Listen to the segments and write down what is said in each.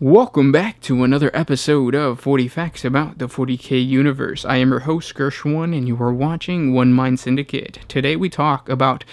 Welcome back to another episode of 40 Facts About the 40K Universe. I am your host, Gershwin, and you are watching One Mind Syndicate. Today we talk about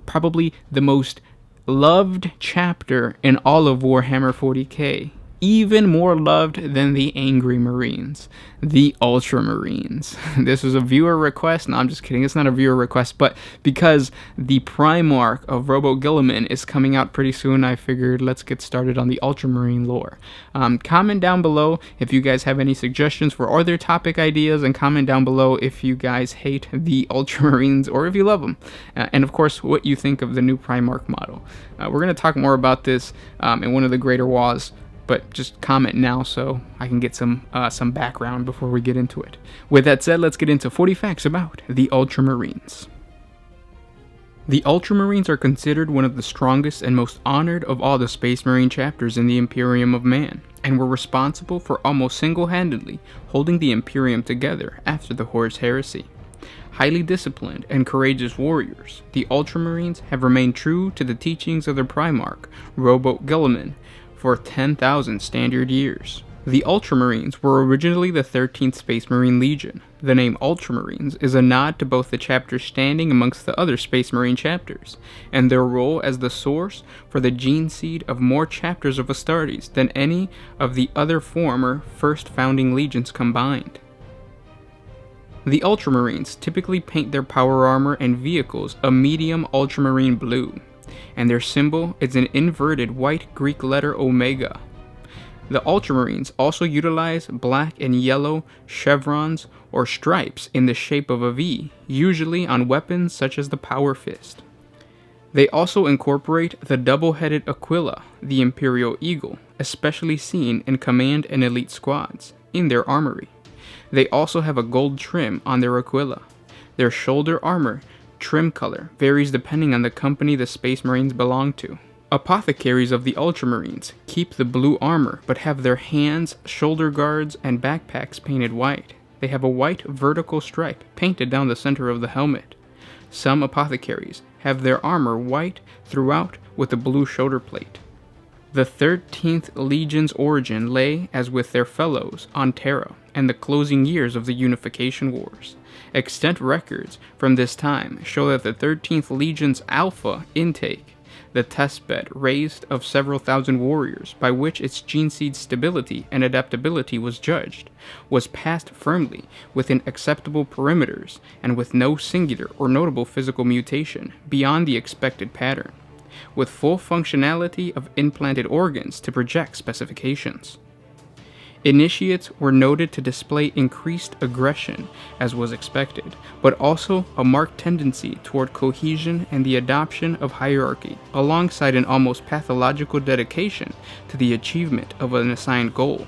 probably the most loved chapter in all of Warhammer 40K. Even more loved than the Angry Marines, the Ultramarines. This was a viewer request. No, I'm just kidding. It's not a viewer request, but because the Primarch of Robo-Guilliman is coming out pretty soon, I figured let's get started on the Ultramarine lore. Comment down below if you guys have any suggestions for other topic ideas, and comment down below if you guys hate the Ultramarines or if you love them. And of course, what you think of the new Primarch model. We're going to talk more about this in one of the Greater Wars, but just comment now so I can get some background before we get into it. With that said, let's get into 40 facts about the Ultramarines. The Ultramarines are considered one of the strongest and most honored of all the Space Marine chapters in the Imperium of Man, and were responsible for almost single-handedly holding the Imperium together after the Horus Heresy. Highly disciplined and courageous warriors, the Ultramarines have remained true to the teachings of their Primarch, Robo-Guilliman, for 10,000 standard years. The Ultramarines were originally the 13th Space Marine Legion. The name Ultramarines is a nod to both the chapter's standing amongst the other Space Marine chapters, and their role as the source for the gene seed of more chapters of Astartes than any of the other former first founding legions combined. The Ultramarines typically paint their power armor and vehicles a medium ultramarine blue, and their symbol is an inverted white Greek letter Omega. The Ultramarines also utilize black and yellow chevrons or stripes in the shape of a V, usually on weapons such as the Power Fist. They also incorporate the double-headed Aquila, the Imperial Eagle, especially seen in Command and Elite squads, in their armory. They also have a gold trim on their Aquila. Their shoulder armor trim color varies depending on the company the Space Marines belong to. Apothecaries of the Ultramarines keep the blue armor but have their hands, shoulder guards, and backpacks painted white. They have a white vertical stripe painted down the center of the helmet. Some apothecaries have their armor white throughout with a blue shoulder plate. The 13th Legion's origin lay, as with their fellows, on Terra and the closing years of the Unification Wars. Extant records from this time show that the 13th Legion's Alpha intake, the testbed raised of several thousand warriors by which its gene seed stability and adaptability was judged, was passed firmly within acceptable perimeters and with no singular or notable physical mutation beyond the expected pattern, with full functionality of implanted organs to project specifications. Initiates were noted to display increased aggression, as was expected, but also a marked tendency toward cohesion and the adoption of hierarchy, alongside an almost pathological dedication to the achievement of an assigned goal,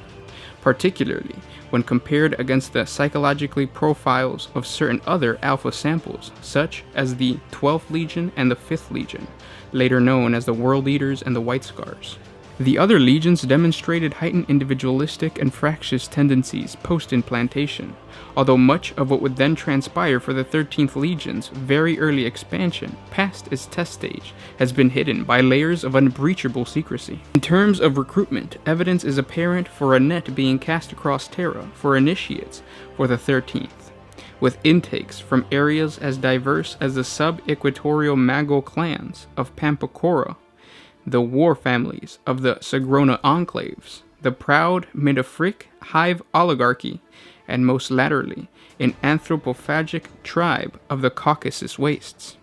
particularly when compared against the psychologically profiles of certain other Alpha samples, such as the 12th Legion and the 5th Legion, later known as the World Eaters and the White Scars. The other legions demonstrated heightened individualistic and fractious tendencies post-implantation, although much of what would then transpire for the 13th Legion's very early expansion past its test stage has been hidden by layers of unbreachable secrecy. In terms of recruitment, evidence is apparent for a net being cast across Terra for initiates for the 13th, with intakes from areas as diverse as the sub-equatorial Magol clans of Pampakora, the war families of the Sagrona enclaves, the proud Midafric Hive oligarchy, and most latterly, an anthropophagic tribe of the Caucasus Wastes.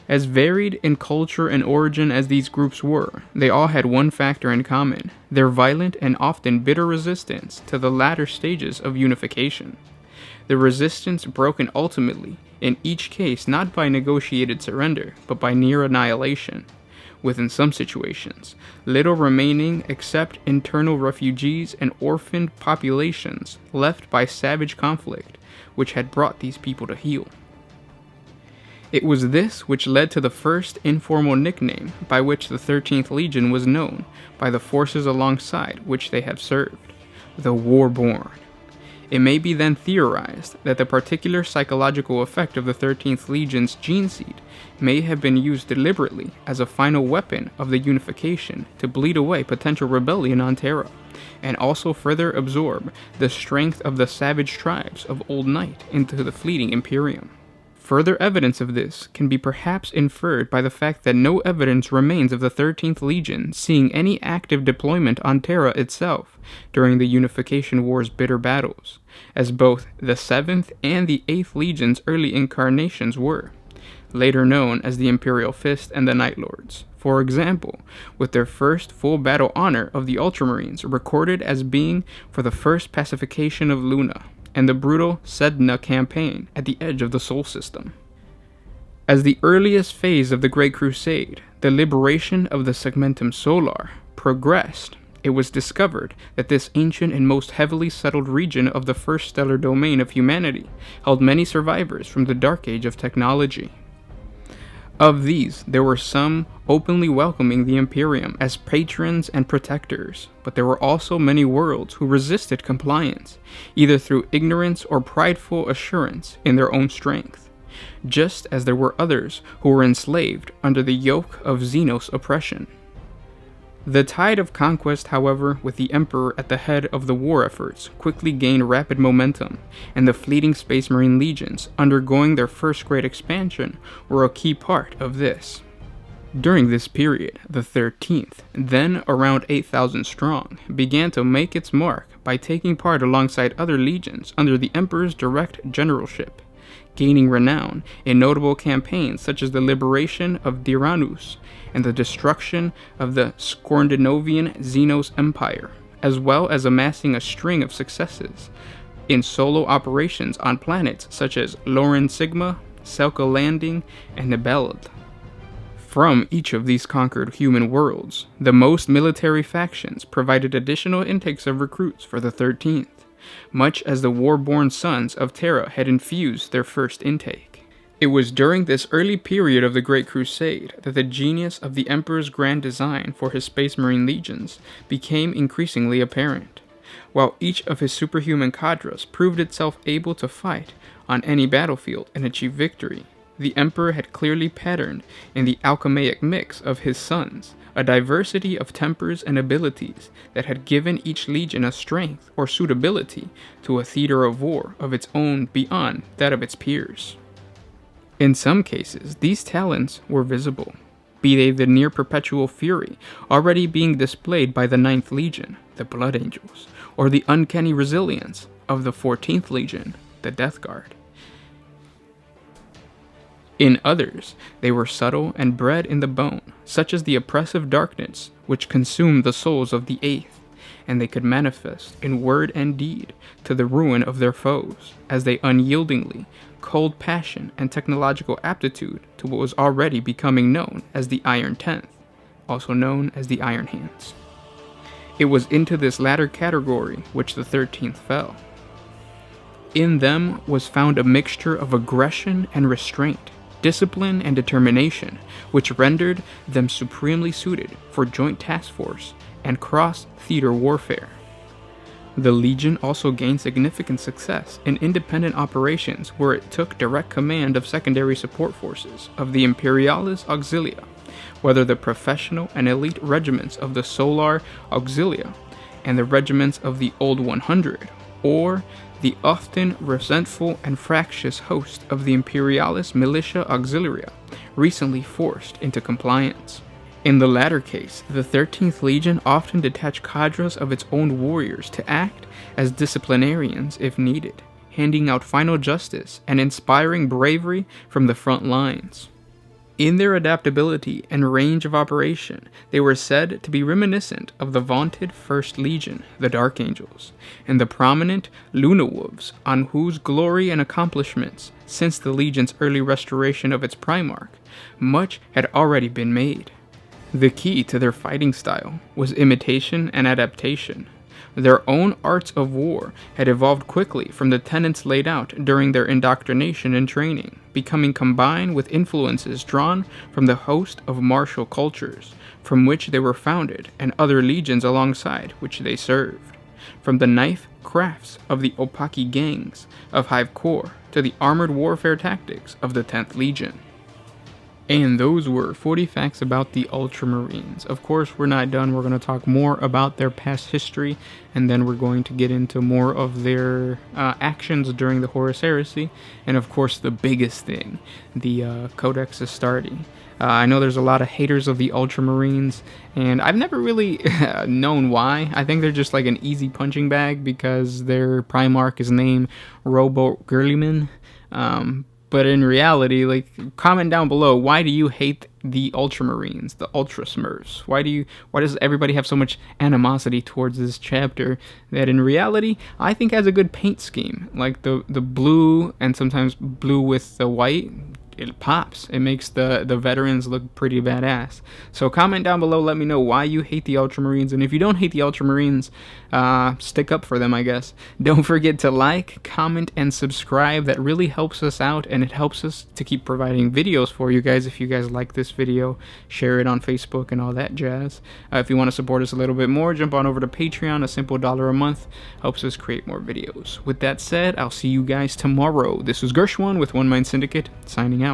As varied in culture and origin as these groups were, they all had one factor in common: their violent and often bitter resistance to the latter stages of unification. The resistance broken ultimately, in each case not by negotiated surrender, but by near annihilation, with in some situations little remaining except internal refugees and orphaned populations left by savage conflict which had brought these people to heel. It was this which led to the first informal nickname by which the 13th Legion was known by the forces alongside which they have served, the Warborn. It may be then theorized that the particular psychological effect of the 13th Legion's gene seed may have been used deliberately as a final weapon of the unification to bleed away potential rebellion on Terra, and also further absorb the strength of the savage tribes of Old Night into the fleeting Imperium. Further evidence of this can be perhaps inferred by the fact that no evidence remains of the 13th Legion seeing any active deployment on Terra itself during the Unification War's bitter battles, as both the 7th and the 8th Legion's early incarnations were, later known as the Imperial Fist and the Night Lords. For example, with their first full battle honor of the Ultramarines recorded as being for the first pacification of Luna, and the brutal Sedna campaign at the edge of the Sol system. As the earliest phase of the Great Crusade, the liberation of the Segmentum Solar, progressed, it was discovered that this ancient and most heavily settled region of the first stellar domain of humanity held many survivors from the Dark Age of technology. Of these, there were some openly welcoming the Imperium as patrons and protectors, but there were also many worlds who resisted compliance, either through ignorance or prideful assurance in their own strength, just as there were others who were enslaved under the yoke of Xenos oppression. The tide of conquest, however, with the Emperor at the head of the war efforts, quickly gained rapid momentum, and the fleeting Space Marine legions, undergoing their first great expansion, were a key part of this. During this period, the 13th, then around 8,000 strong, began to make its mark by taking part alongside other legions under the Emperor's direct generalship, gaining renown in notable campaigns such as the liberation of Diranus and the destruction of the Scandinavian Xenos Empire, as well as amassing a string of successes in solo operations on planets such as Loren Sigma, Selka Landing, and Nibeled. From each of these conquered human worlds, the most military factions provided additional intakes of recruits for the 13th, much as the Warborn sons of Terra had infused their first intake. It was during this early period of the Great Crusade that the genius of the Emperor's grand design for his Space Marine legions became increasingly apparent. While each of his superhuman cadres proved itself able to fight on any battlefield and achieve victory, the Emperor had clearly patterned in the alchemaic mix of his sons a diversity of tempers and abilities that had given each legion a strength or suitability to a theater of war of its own beyond that of its peers. In some cases, these talents were visible, be they the near-perpetual fury already being displayed by the 9th Legion, the Blood Angels, or the uncanny resilience of the 14th Legion, the Death Guard. In others, they were subtle and bred in the bone, such as the oppressive darkness which consumed the souls of the 8th, and they could manifest in word and deed to the ruin of their foes, as they unyieldingly cold passion and technological aptitude to what was already becoming known as the Iron 10th, also known as the Iron Hands. It was into this latter category which the 13th fell. In them was found a mixture of aggression and restraint, discipline and determination, which rendered them supremely suited for joint task force and cross-theater warfare. The Legion also gained significant success in independent operations where it took direct command of secondary support forces of the Imperialis Auxilia, whether the professional and elite regiments of the Solar Auxilia and the regiments of the Old 100, or the often resentful and fractious host of the Imperialis Militia Auxilia, recently forced into compliance. In the latter case, the 13th Legion often detached cadres of its own warriors to act as disciplinarians if needed, handing out final justice and inspiring bravery from the front lines. In their adaptability and range of operation, they were said to be reminiscent of the vaunted 1st Legion, the Dark Angels, and the prominent Luna Wolves, on whose glory and accomplishments, since the Legion's early restoration of its Primarch, much had already been made. The key to their fighting style was imitation and adaptation. Their own arts of war had evolved quickly from the tenets laid out during their indoctrination and training, becoming combined with influences drawn from the host of martial cultures from which they were founded and other legions alongside which they served. From the knife crafts of the Opaki gangs of Hive Corps to the armored warfare tactics of the 10th Legion. And those were 40 facts about the Ultramarines. Of course, we're not done. We're going to talk more about their past history, and then we're going to get into more of their actions during the Horus Heresy, and of course the biggest thing, the Codex Astartes. I know there's a lot of haters of the Ultramarines, and I've never really known why. I think they're just like an easy punching bag because their Primarch is named Robo Gurliman. But in reality, like, comment down below, why do you hate the Ultramarines, the Ultra Smurfs? Why does everybody have so much animosity towards this chapter that in reality, I think has a good paint scheme? Like the blue and sometimes blue with the white, it pops. It makes the veterans look pretty badass. So comment down below, let me know why you hate the Ultramarines, and if you don't hate the Ultramarines, stick up for them, I guess. Don't forget to like, comment, and subscribe. That really helps us out, and it helps us to keep providing videos for you guys. If you guys like this video, share it on Facebook and all that jazz. If you want to support us a little bit more, jump on over to Patreon. A simple $1 a month helps us create more videos. With that said, I'll see you guys tomorrow. This was Gershwin with One Mind Syndicate, signing out.